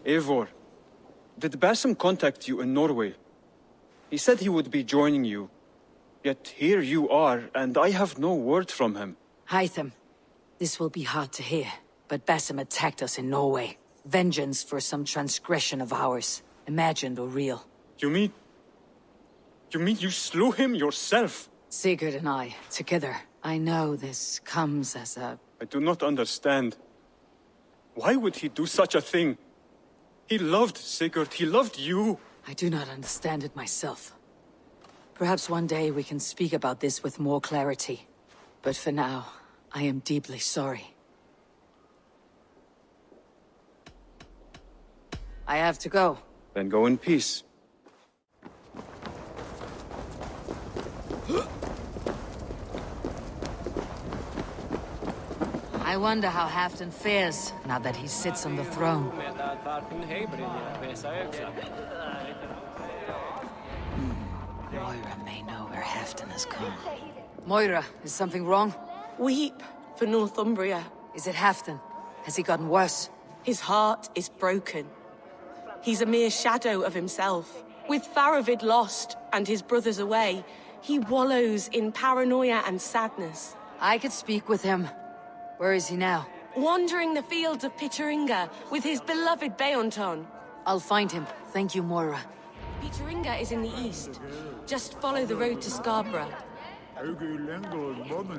Eivor, did Basim contact you in Norway? He said he would be joining you. Yet here you are, and I have no word from him. Hytham, this will be hard to hear, but Basim attacked us in Norway. Vengeance for some transgression of ours, imagined or real. You mean you slew him yourself? Sigurd and I, together. I know this comes as a... I do not understand. Why would he do such a thing? He loved Sigurd, he loved you. I do not understand it myself. Perhaps one day we can speak about this with more clarity. But for now, I am deeply sorry. I have to go. Then go in peace. I wonder how Halfdan fares, now that he sits on the throne. Moira may know where Halfdan has gone. Moira, is something wrong? Weep for Northumbria. Is it Halfdan? Has he gotten worse? His heart is broken. He's a mere shadow of himself. With Faravid lost and his brothers away, he wallows in paranoia and sadness. I could speak with him. Where is he now? Wandering the fields of Pittaringa with his beloved Beonton. I'll find him. Thank you, Moira. Pittaringa is in the east. Just follow the road to Scarborough.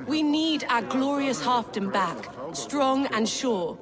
We need our glorious Halfdan back, strong and sure.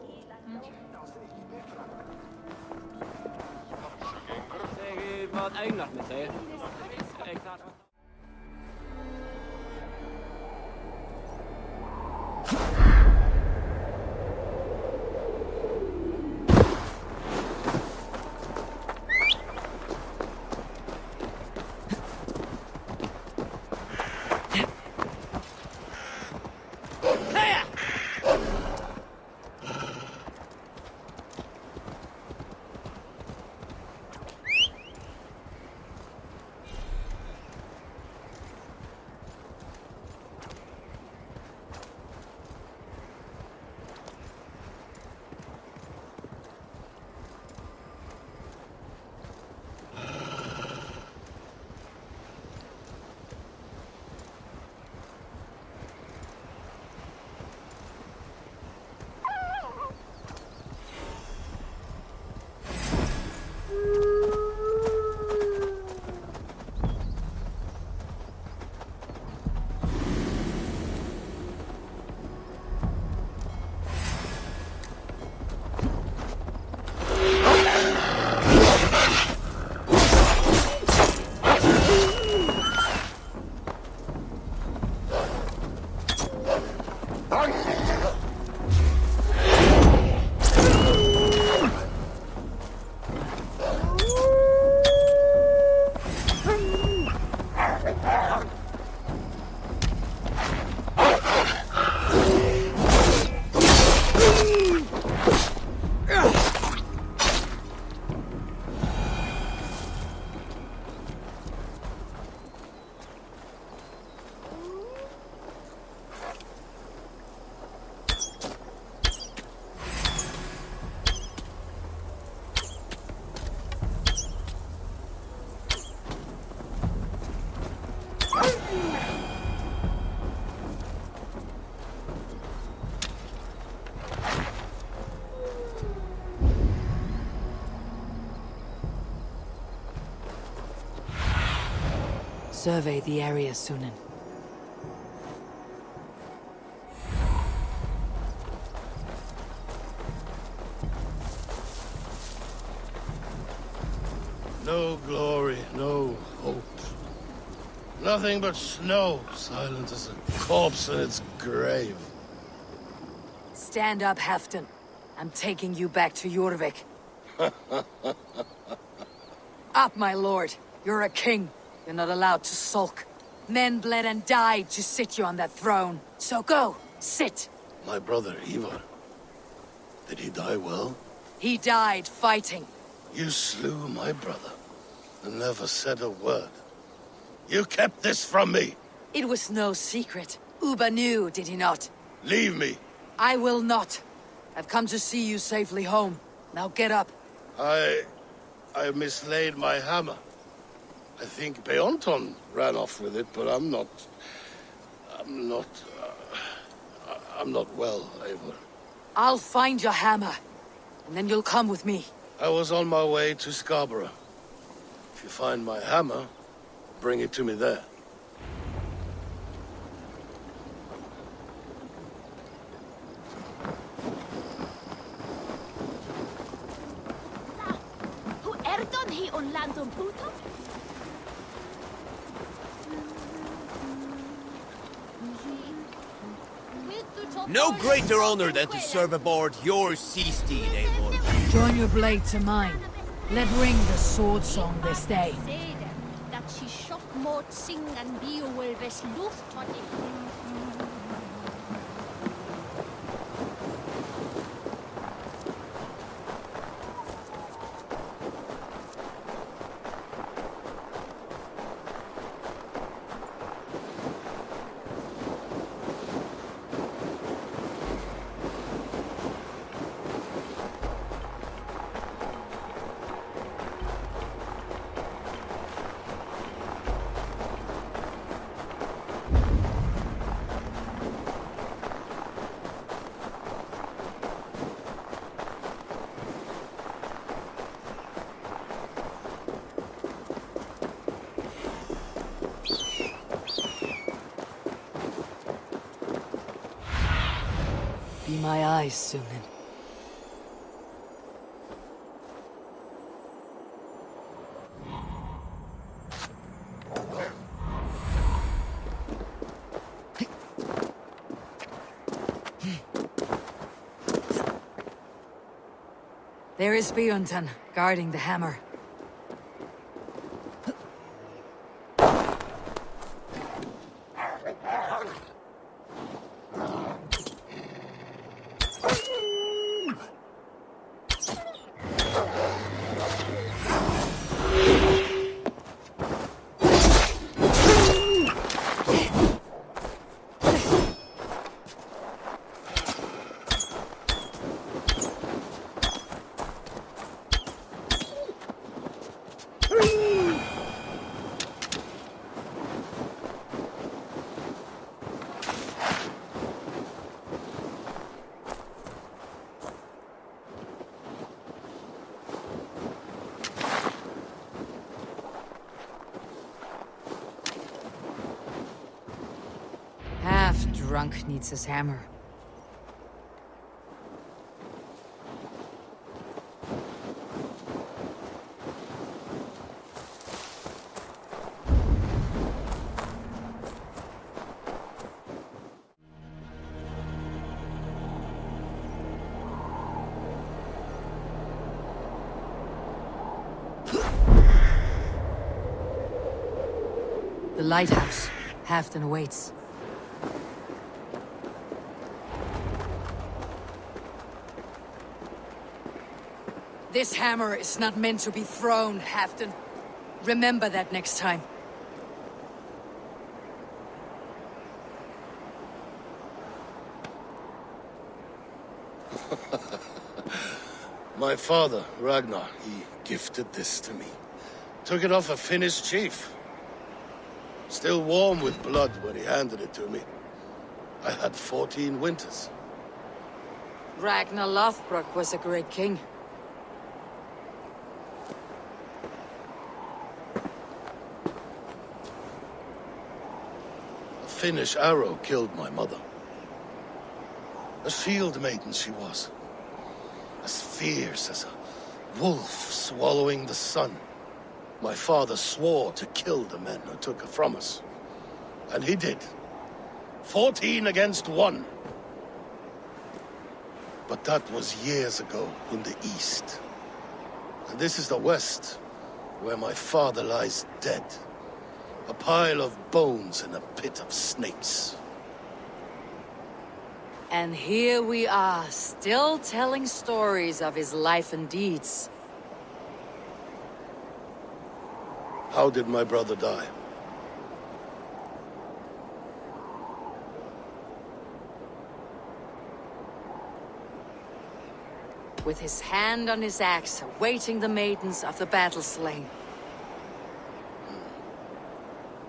Survey the area, Sunan. No glory, no hope. Nothing but snow, silent as a corpse in its grave. Stand up, Halfdan. I'm taking you back to Jorvik. Up, my lord. You're a king. You're not allowed to sulk. Men bled and died to sit you on that throne. So go, sit. My brother, Eivor. Did he die well? He died fighting. You slew my brother, and never said a word. You kept this from me! It was no secret. Uba knew, did he not? Leave me! I will not. I've come to see you safely home. Now get up. I mislaid my hammer. I think Beonton ran off with it, but I'm not well, Eivor. I'll find your hammer, and then you'll come with me. I was on my way to Scarborough. If you find my hammer, bring it to me there. No greater honor than to serve aboard your sea steed, Eivor. Join your blade to mine. Let ring the sword song this day. That she shock mort sing and be will ves luft toddy. Be my eyes, Sunan. There is Bjornton, guarding the hammer. Drunk needs his hammer. The lighthouse. Halfton awaits. This hammer is not meant to be thrown, Halfton. Remember that next time. My father, Ragnar, he gifted this to me. Took it off a Finnish chief. Still warm with blood when he handed it to me. I had 14 winters. Ragnar Lothbrok was a great king. A Finnish arrow killed my mother. A shield maiden she was. As fierce as a wolf swallowing the sun. My father swore to kill the men who took her from us. And he did. 14 against 1. But that was years ago in the east. And this is the west, where my father lies dead. A pile of bones in a pit of snakes. And here we are, still telling stories of his life and deeds. How did my brother die? with his hand on his axe, awaiting the maidens of the battle slain.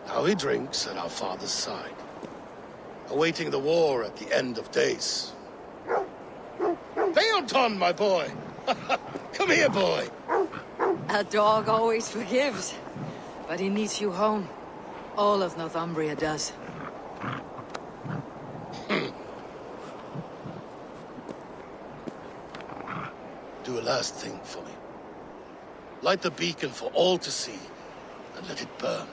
Now he drinks at our father's side, awaiting the war at the end of days. Theoton, my boy! Come here, boy! A dog always forgives, but he needs you home. All of Northumbria does. Do a last thing for me. Light the beacon for all to see, and let it burn.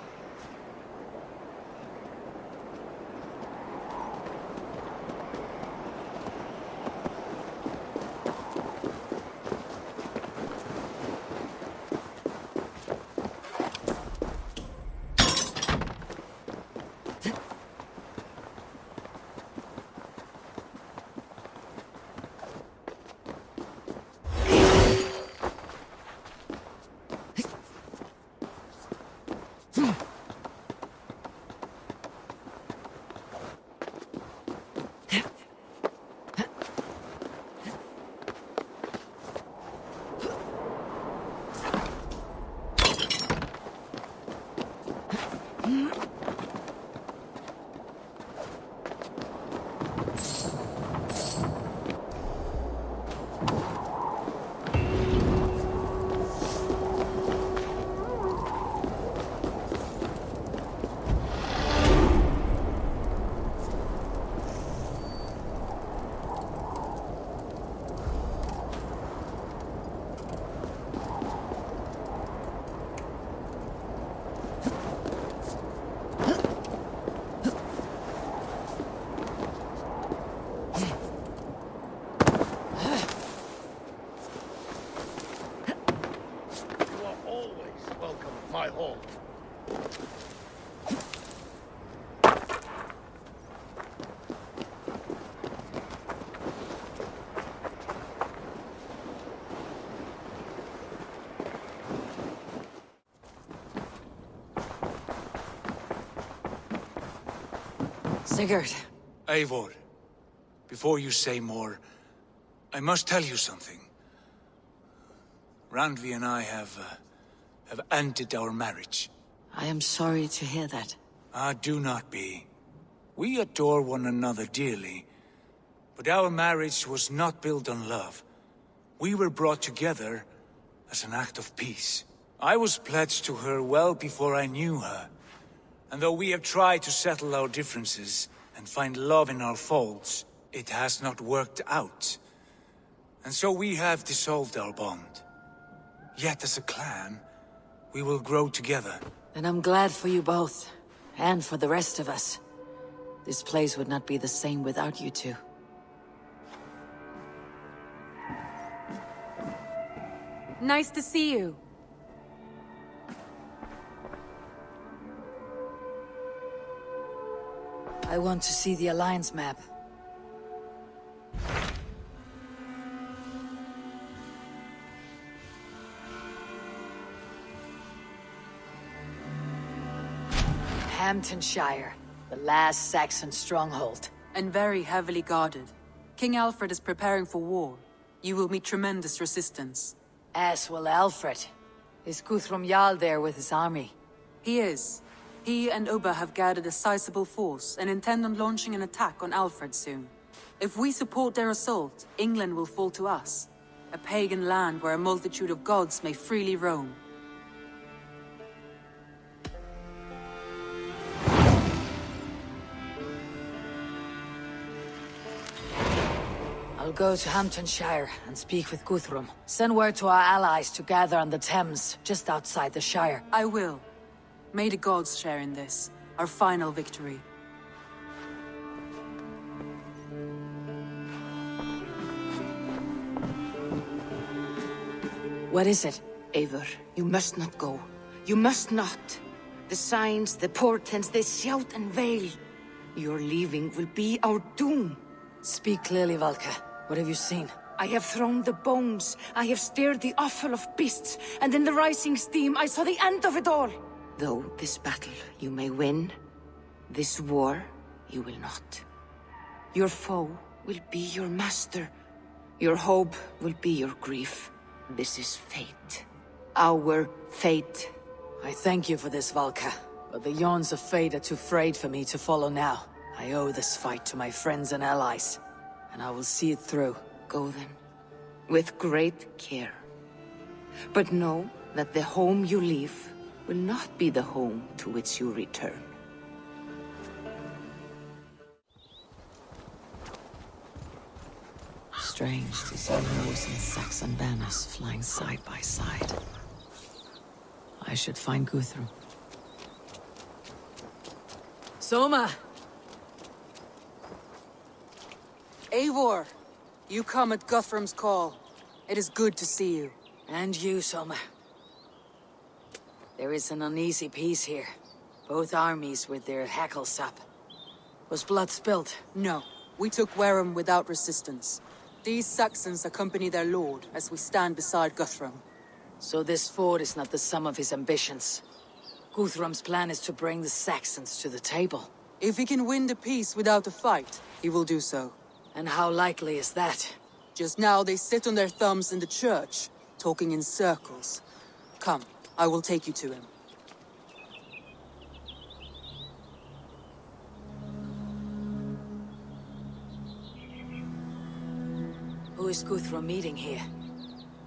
Sigurd. Eivor, before you say more, I must tell you something. Randvi and I have ended our marriage. I am sorry to hear that. Ah, do not be. We adore one another dearly, but our marriage was not built on love. We were brought together as an act of peace. I was pledged to her well before I knew her. And though we have tried to settle our differences and find love in our faults, it has not worked out. And so we have dissolved our bond. Yet as a clan, we will grow together. And I'm glad for you both, and for the rest of us. This place would not be the same without you two. Nice to see you. I want to see the Alliance map. Hamptonshire, the last Saxon stronghold. And very heavily guarded. King Alfred is preparing for war. You will meet tremendous resistance. As will Alfred. Is Guthrum Jarl there with his army? He is. He and Ubba have gathered a sizable force and intend on launching an attack on Alfred soon. If we support their assault, England will fall to us. A pagan land where a multitude of gods may freely roam. I'll go to Hamptonshire and speak with Guthrum. Send word to our allies to gather on the Thames, just outside the Shire. I will. May the gods share in this, our final victory. What is it? Eivor, you must not go. You must not. The signs, the portents, they shout and wail. Your leaving will be our doom. Speak clearly, Valka. What have you seen? I have thrown the bones. I have stirred the offal of beasts. And in the rising steam, I saw the end of it all. Though this battle you may win, this war you will not. Your foe will be your master, Your hope will be your grief. This is fate. Our fate. I thank you for this, Valka. But the yawns of fate are too frayed for me to follow now. I owe this fight to my friends and allies, and I will see it through. Go then, with great care. But know that the home you leave will not be the home to which you return. Strange to see Rose and Saxon banners flying side by side. I should find Guthrum. Soma! Eivor, you come at Guthrum's call. It is good to see you. And you, Soma. There is an uneasy peace here. Both armies with their hackles up. Was blood spilled? No, we took Wareham without resistance. These Saxons accompany their lord as we stand beside Guthrum. So this fort is not the sum of his ambitions. Guthrum's plan is to bring the Saxons to the table. If he can win the peace without a fight, he will do so. And how likely is that? Just now they sit on their thumbs in the church, talking in circles. Come, I will take you to him. Who is Guthrum meeting here?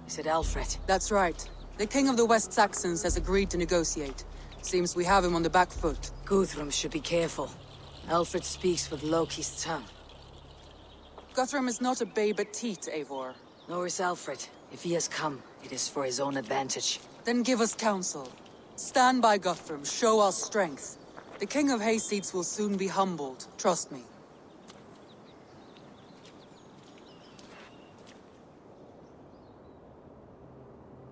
Is it Alfred? That's right. The king of the West Saxons has agreed to negotiate. Seems we have him on the back foot. Guthrum should be careful. Alfred speaks with Loki's tongue. Guthrum is not a babe at teat, Eivor. Nor is Alfred. If he has come, it is for his own advantage. Then give us counsel. Stand by Guthrum, show our strength. The king of Hayseeds will soon be humbled, trust me.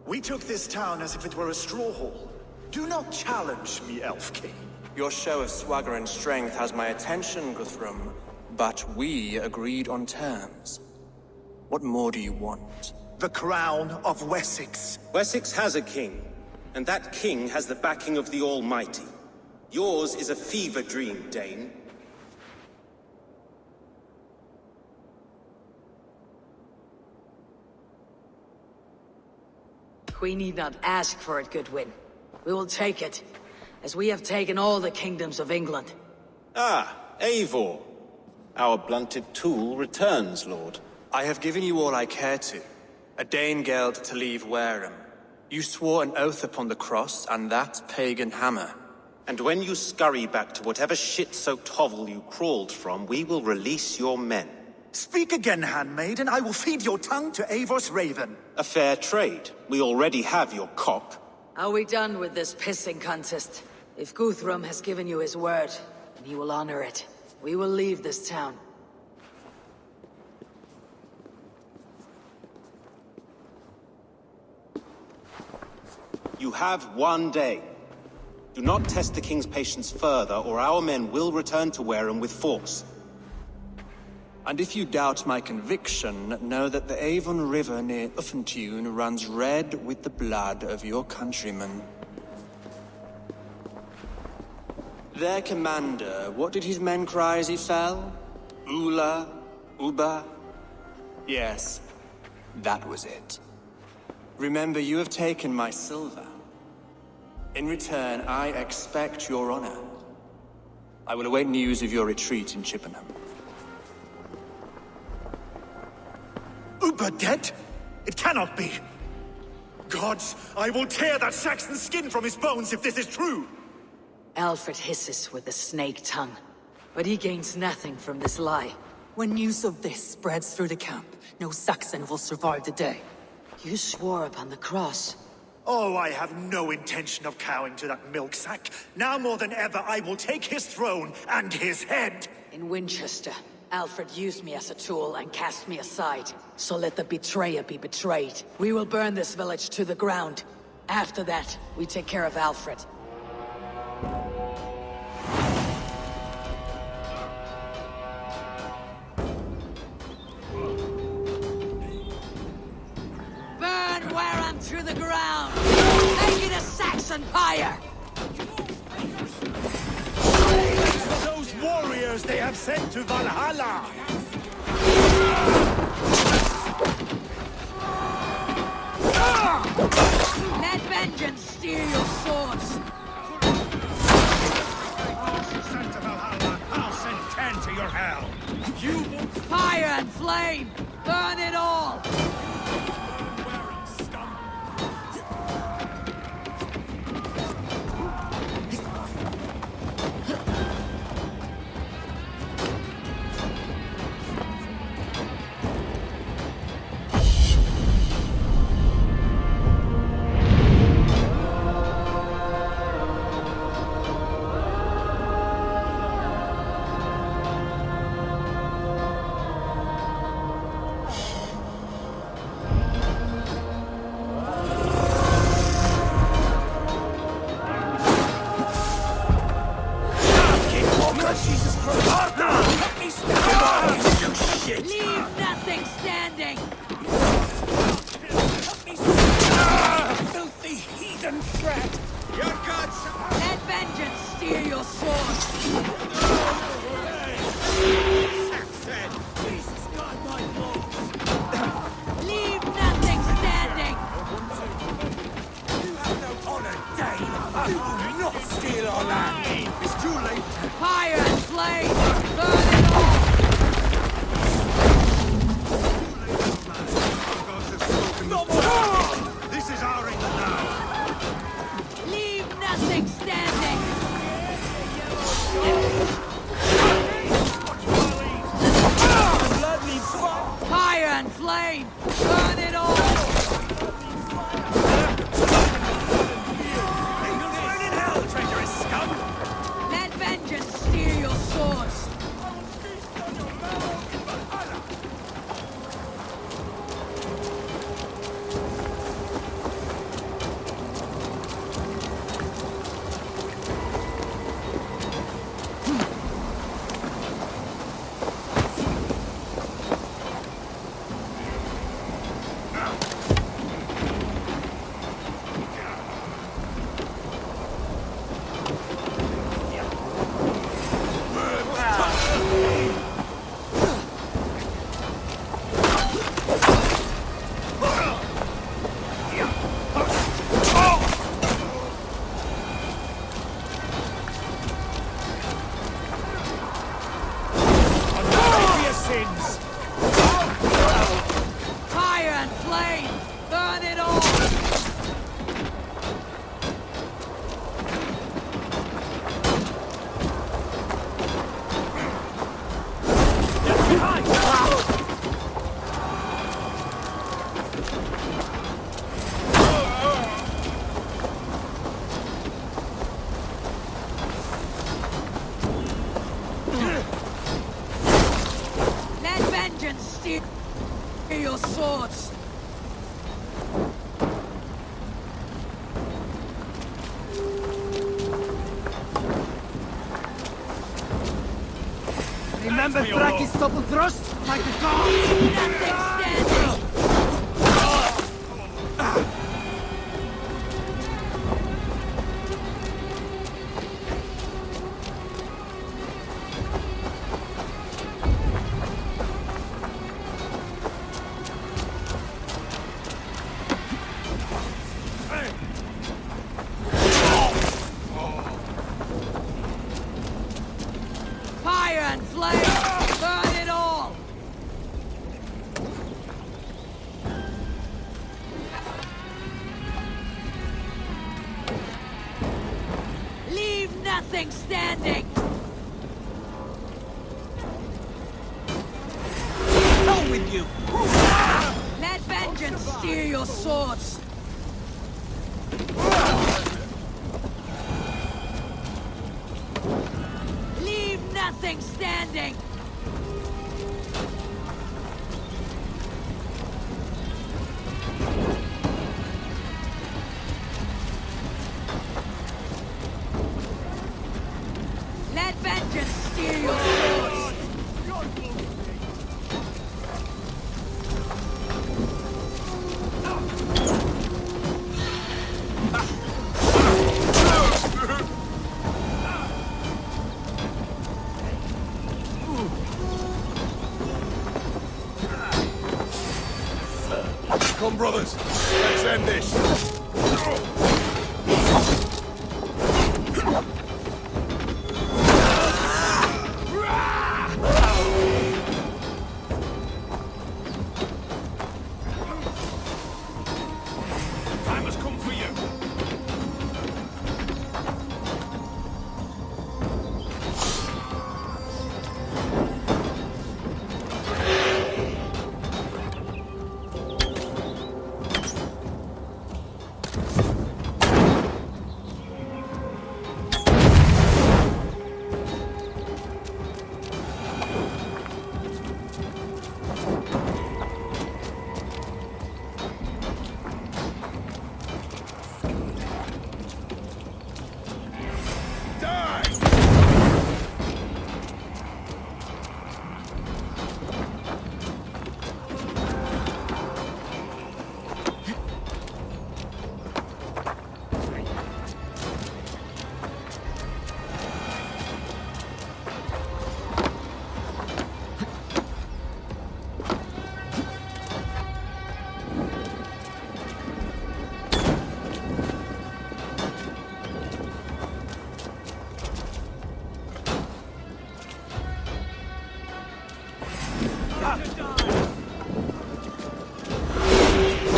We took this town as if it were a straw hall. Do not challenge me, Elf King. Your show of swagger and strength has my attention, Guthrum. But we agreed on terms. What more do you want? The crown of Wessex. Wessex has a king, and that king has the backing of the Almighty. Yours is a fever dream, Dane. We need not ask for it, Goodwin. We will take it, as we have taken all the kingdoms of England. Ah, Eivor. Our blunted tool returns, Lord. I have given you all I care to. A Danegeld to leave Wareham. You swore an oath upon the cross, and that pagan hammer. And when you scurry back to whatever shit-soaked hovel you crawled from, we will release your men. Speak again, handmaid, and I will feed your tongue to Eivor's raven. A fair trade. We already have your cock. Are we done with this pissing contest? If Guthrum has given you his word, then he will honor it. We will leave this town. You have one day. Do not test the king's patience further, or our men will return to Wareham with force. And if you doubt my conviction, know that the Avon River near Uffentune runs red with the blood of your countrymen. Their commander, what did his men cry as he fell? Ula? Uba? Yes, that was it. Remember, you have taken my silver. In return, I expect your honor. I will await news of your retreat in Chippenham. Uber dead? It cannot be. Gods, I will tear that Saxon's skin from his bones if this is true! Alfred hisses with a snake tongue, but he gains nothing from this lie. When news of this spreads through the camp, no Saxon will survive the day. You swore upon the cross. Oh, I have no intention of cowing to that milk sack. Now more than ever, I will take his throne and his head! In Winchester, Alfred used me as a tool and cast me aside. So let the betrayer be betrayed. We will burn this village to the ground. After that, we take care of Alfred. Burn Wareham to the ground! Make it a Saxon pyre! Those warriors they have sent to Valhalla! Fire and flame! Burn it all! Leave nothing standing! Filthy heathen threat! Your gods! Let vengeance steer your sword! Jesus God, my lord! Leave nothing standing! You have no honor, Dane! You will not steal our land! It's too late! Fire and flame! Burn it all! This is our England now! Leave nothing standing! Fire and flame! Burn it all! Burn in hell, traitorous scum! Let vengeance steer your swords! Fire and flame! Burn it all! Let vengeance steer your swords! Remember Thraki's double thrust? Like the gods! Nothing standing! Fire and flame! Burn it all! Leave nothing standing! Hell with you! Let vengeance steer your swords! Leave nothing standing! Let vengeance steer your swords! Come, brothers. Let's end this.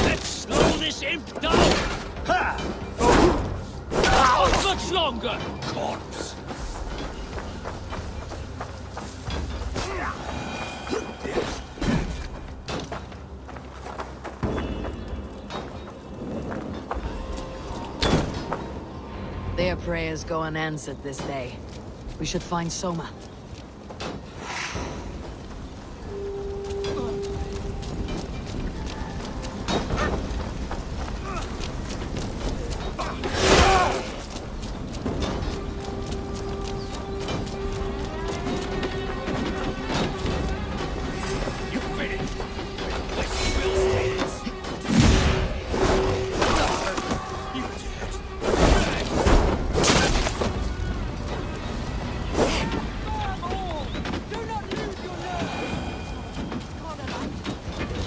Let's slow this imp down! Not much longer, corpse! Their prayers go unanswered this day. We should find Soma.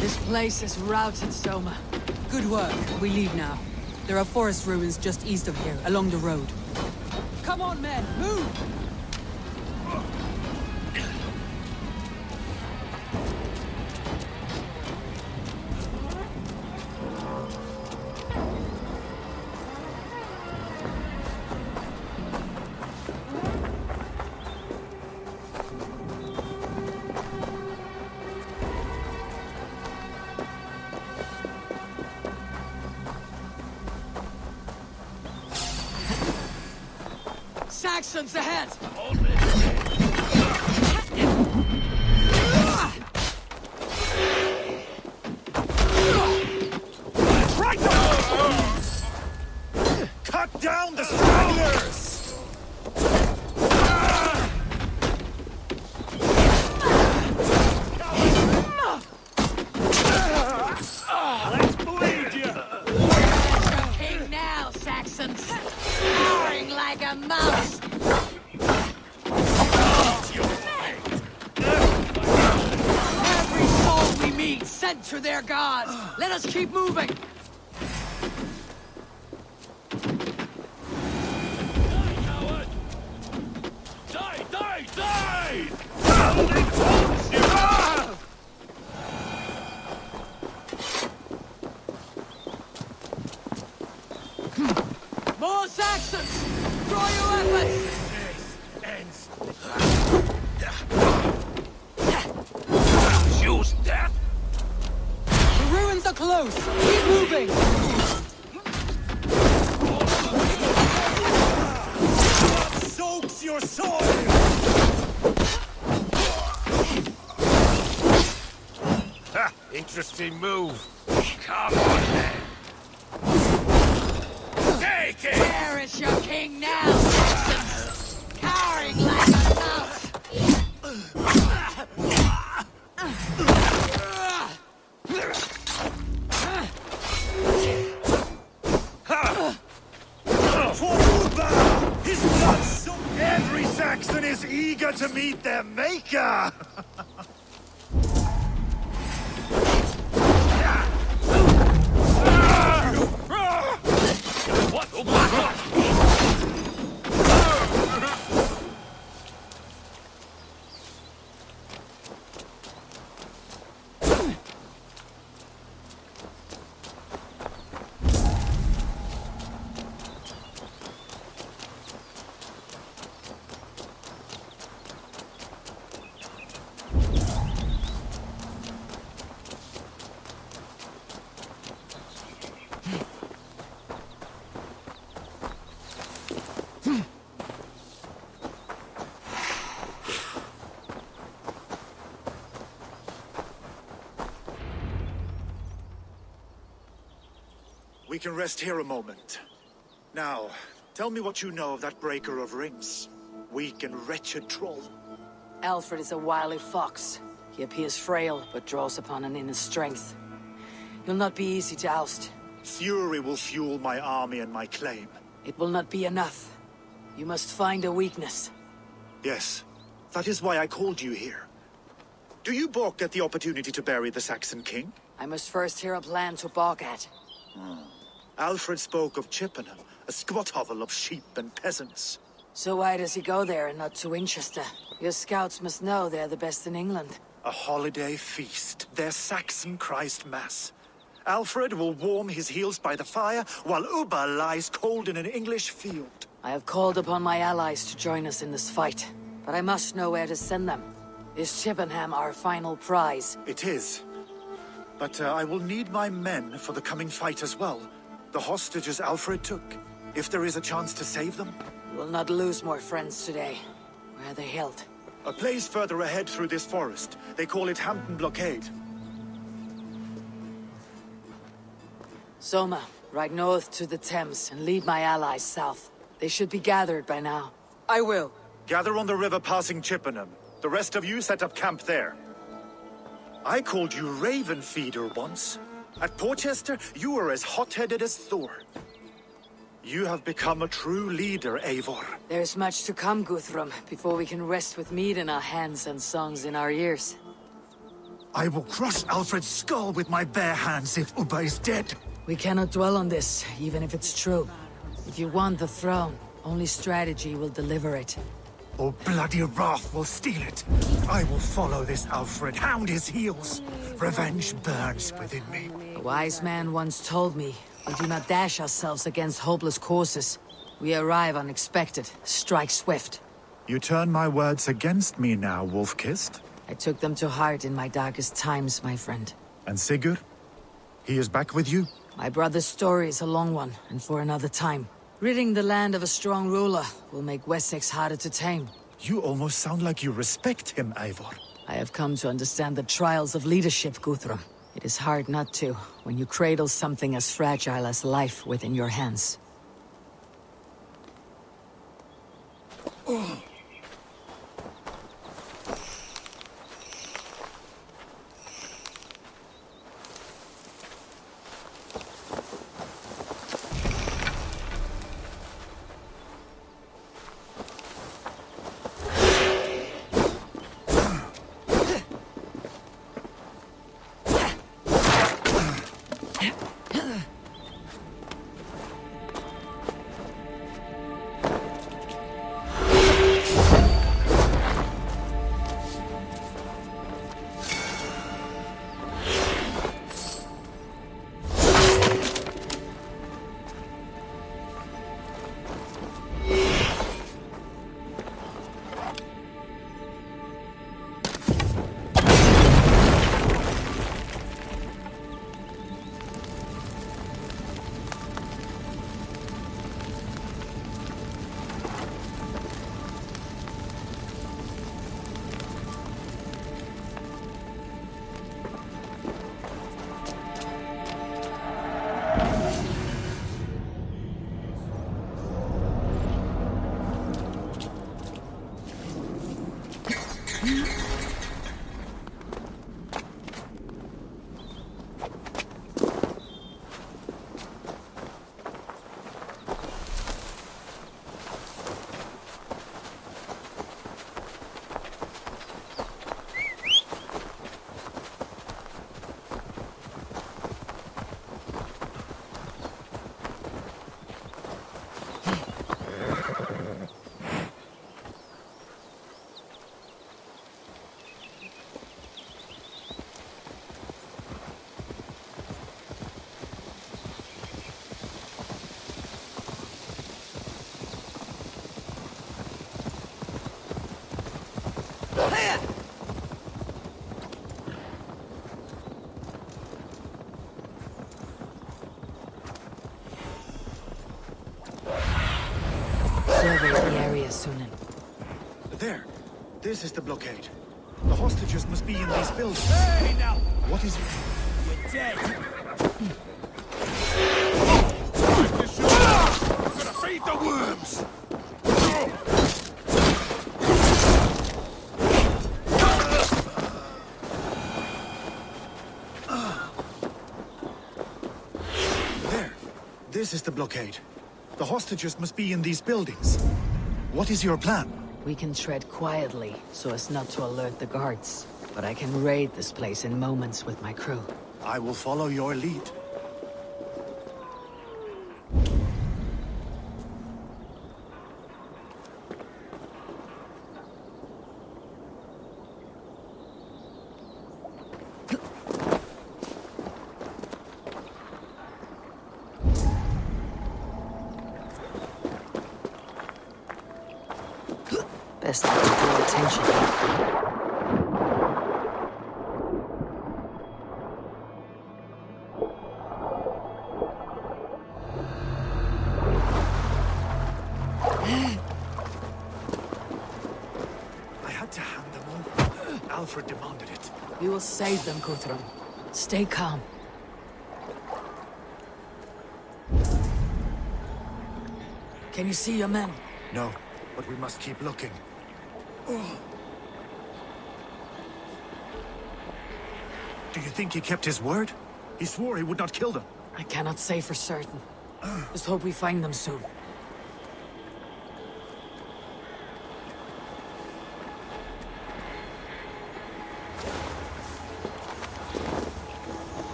This place is routed, Soma. Good work. We leave now. There are forest ruins just east of here, along the road. Come on, men! Move! Saxons ahead! Cut down the stragglers! Let's bleed you! King now, Saxons! Roaring like a mouse! Every soul we meet sent to their gods! Let us keep moving! Die, die, die! More Saxons! Draw your weapons! Choose death! The ruins are close! Keep moving! Soaks your soul! Ha! Interesting move. Come on, then. Take it! Where is your king now, Saxons? Cowering like a mouse! For Uba! His blood so every Saxon is eager to meet their maker! What? Oh my God! We can rest here a moment. Now, tell me what you know of that breaker of rings. Weak and wretched troll. Alfred is a wily fox. He appears frail, but draws upon an inner strength. He'll not be easy to oust. Fury will fuel my army and my claim. It will not be enough. You must find a weakness. Yes, that is why I called you here. Do you balk at the opportunity to bury the Saxon king? I must first hear a plan to balk at. Alfred spoke of Chippenham, a squat hovel of sheep and peasants. So why does he go there and not to Winchester? Your scouts must know they're the best in England. A holiday feast, their Saxon Christ Mass. Alfred will warm his heels by the fire, while Uba lies cold in an English field. I have called upon my allies to join us in this fight, but I must know where to send them. Is Chippenham our final prize? It is. But I will need my men for the coming fight as well. The hostages Alfred took. If there is a chance to save them. We will not lose more friends today. Where are they held? A place further ahead through this forest. They call it Hampton Blockade. Soma, ride north to the Thames and lead my allies south. They should be gathered by now. I will. Gather on the river passing Chippenham. The rest of you set up camp there. I called you Raven Feeder once. At Porchester, you were as hot-headed as Thor. You have become a true leader, Eivor. There's much to come, Guthrum, before we can rest with meat in our hands and songs in our ears. I will crush Alfred's skull with my bare hands if Uba is dead. We cannot dwell on this, even if it's true. If you want the throne, only strategy will deliver it. Or bloody wrath will steal it. I will follow this Alfred, hound his heels. Revenge burns within me. A wise man once told me, we do not dash ourselves against hopeless courses. We arrive unexpected, strike swift. You turn my words against me now, Wolf-Kissed? I took them to heart in my darkest times, my friend. And Sigurd? He is back with you? My brother's story is a long one, and for another time. Ridding the land of a strong ruler will make Wessex harder to tame. You almost sound like you respect him, Eivor. I have come to understand the trials of leadership, Guthrum. It is hard not to, when you cradle something as fragile as life within your hands. Survey the area, Sunan. There. This is the blockade. The hostages must be in these buildings. Hey, now! What is it? You're dead! We're gonna feed the worms! There. This is the blockade. The hostages must be in these buildings. What is your plan? We can tread quietly, so as not to alert the guards. But I can raid this place in moments with my crew. I will follow your lead. modest to draw attention. I had to hand them over. Alfred demanded it. We will save them, Guthrum. Stay calm. Can you see your men? No, but we must keep looking. Do you think he kept his word? He swore he would not kill them. I cannot say for certain. Just hope we find them soon.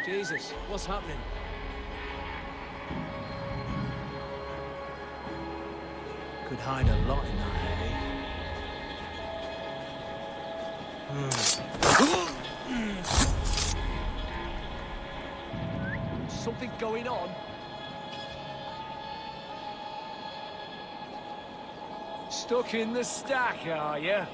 Jesus, what's happening? Could hide a lot in that hay. Something going on? Stuck in the stack, are you?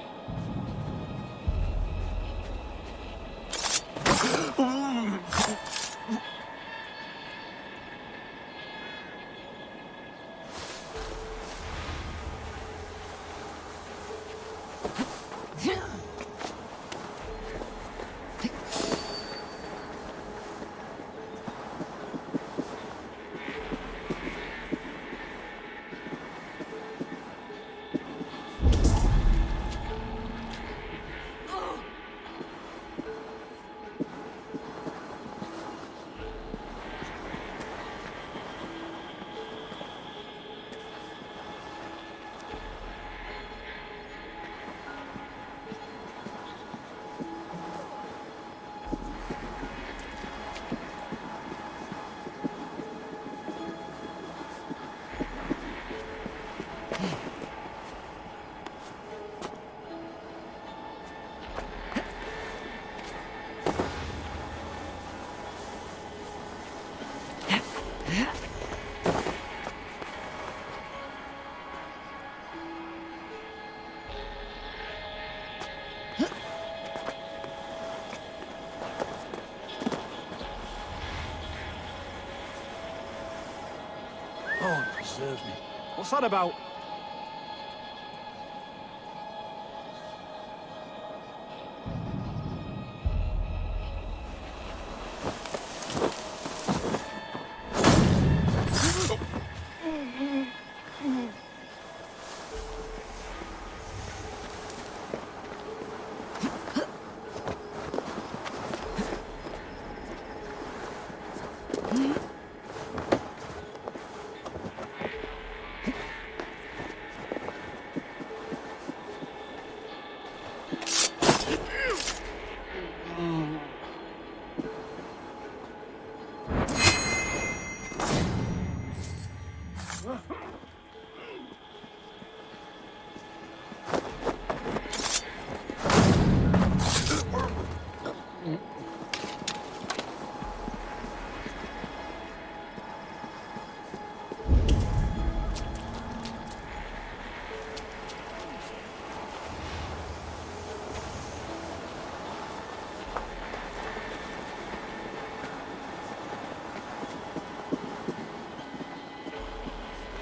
Oh, preserve me. What's that about?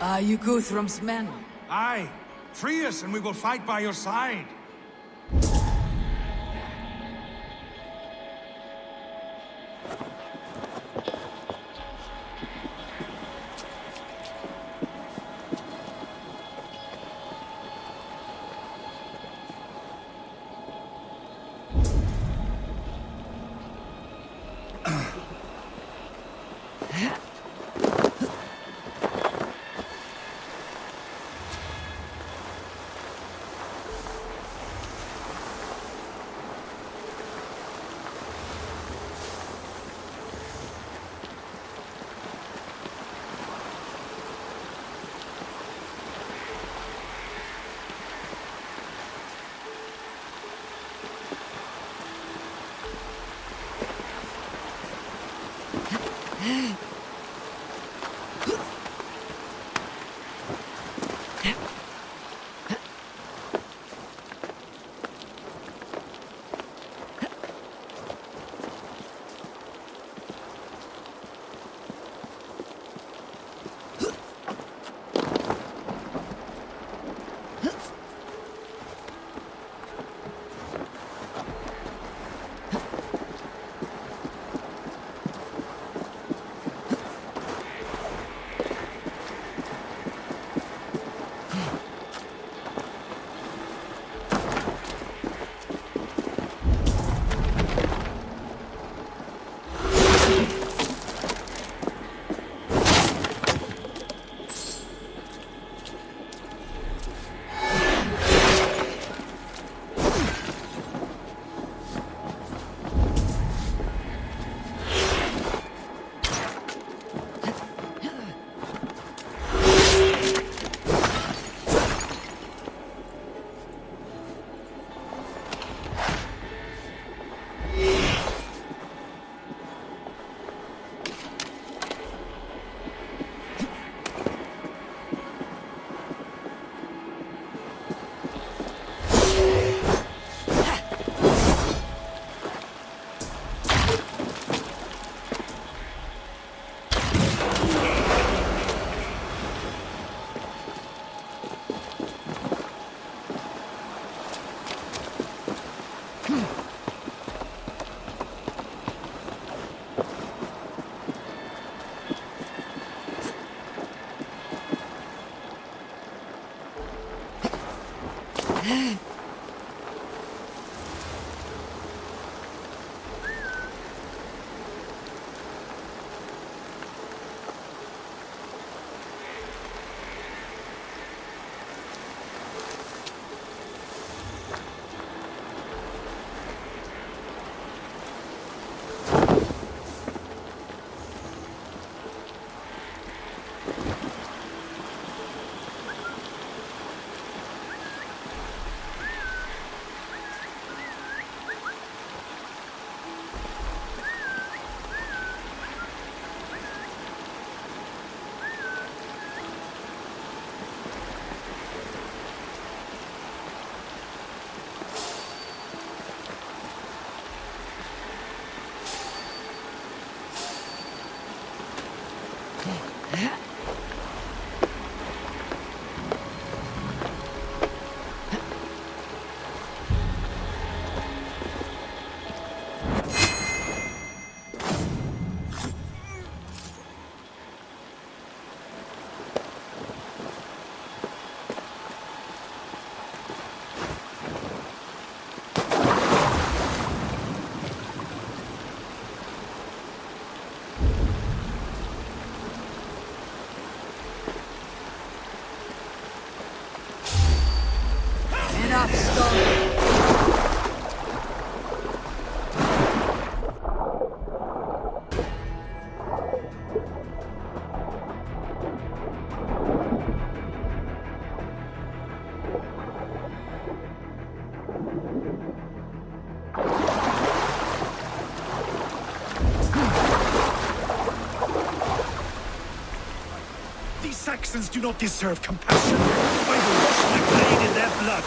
Are you Guthrum's men? Aye. Free us and we will fight by your side. stronger. These Saxons do not deserve compassion. I will wash my blade in their blood.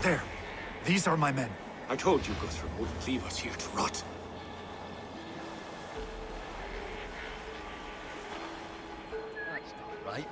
There. These are my men. I told you Guthrum wouldn't leave us here to rot. That's not right.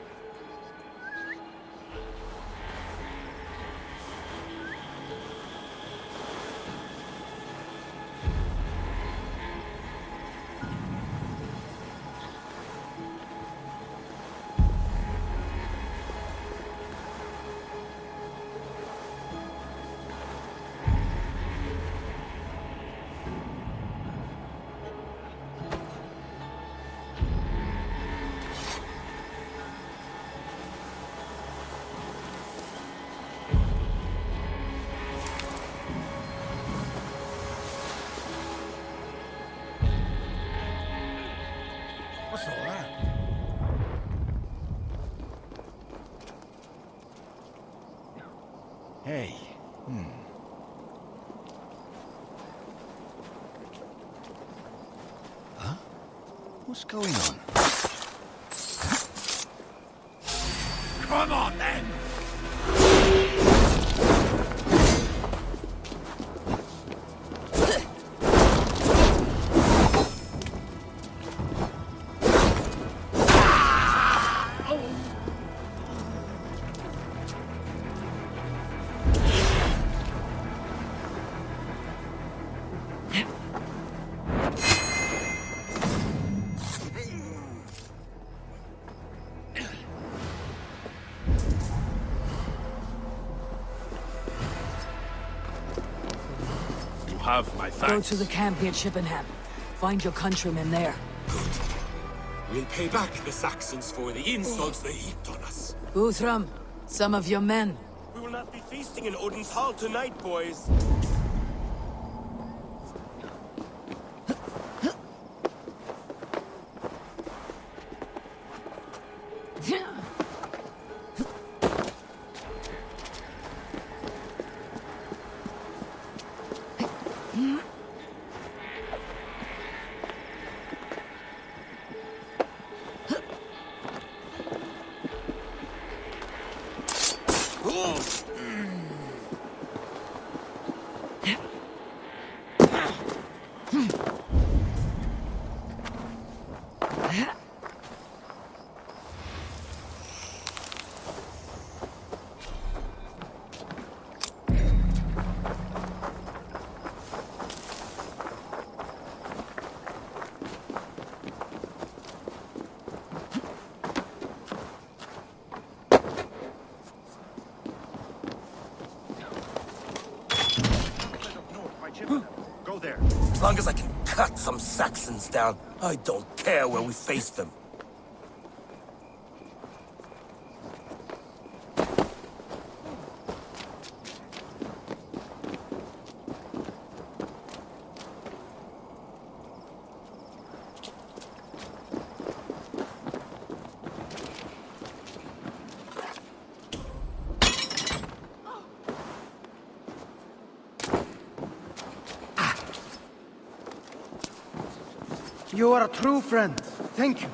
What's all that? Hey. Huh? What's going on? Come on, then! Have my thanks. Go to the camp near Chippenham. Find your countrymen there. Good. We'll pay back the Saxons for the insults they heaped on us. Guthrum, Some of your men. We will not be feasting in Odin's hall tonight, boys. Go there. As long as I can cut some Saxons down, I don't care where we face them. You are a true friend. Thank you.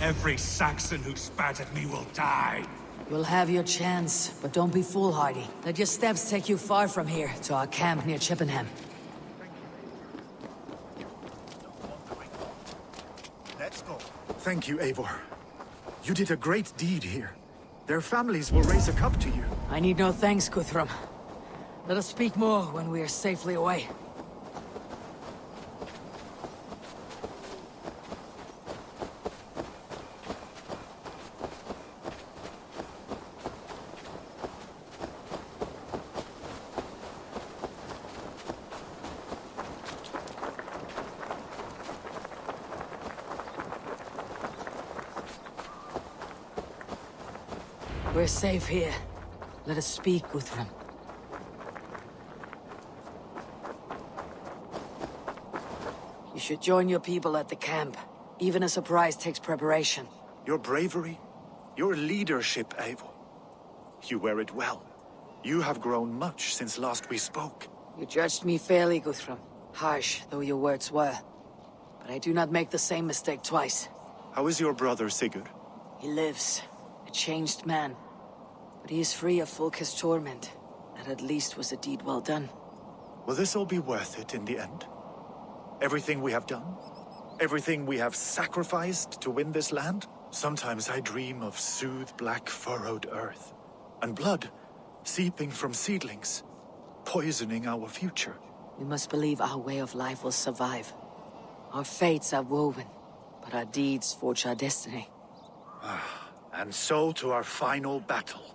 Every Saxon who spat at me will die. You'll have your chance, but don't be foolhardy. Let your steps take you far from here, to our camp near Chippenham. Let's go. Thank you, Eivor. You did a great deed here. Their families will raise a cup to you. I need no thanks, Guthrum. Let us speak more when we are safely away. We're safe here. Let us speak, Guthrum. You should join your people at the camp. Even a surprise takes preparation. Your bravery, your leadership, Eivor. You wear it well. You have grown much since last we spoke. You judged me fairly, Guthrum. Harsh though your words were. But I do not make the same mistake twice. How is your brother, Sigurd? He lives. A changed man. But he is free of Fulka's torment. That at least was a deed well done. Will this all be worth it in the end? Everything we have done? Everything we have sacrificed to win this land? Sometimes I dream of soothed black furrowed earth. And blood seeping from seedlings, poisoning our future. We must believe our way of life will survive. Our fates are woven, but our deeds forge our destiny. And so to our final battle.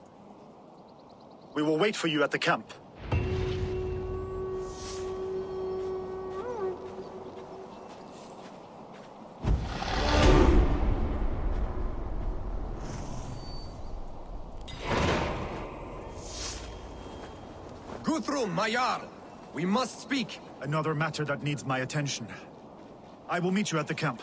We will wait for you at the camp. Guthrum, my Jarl! We must speak! Another matter that needs my attention. I will meet you at the camp.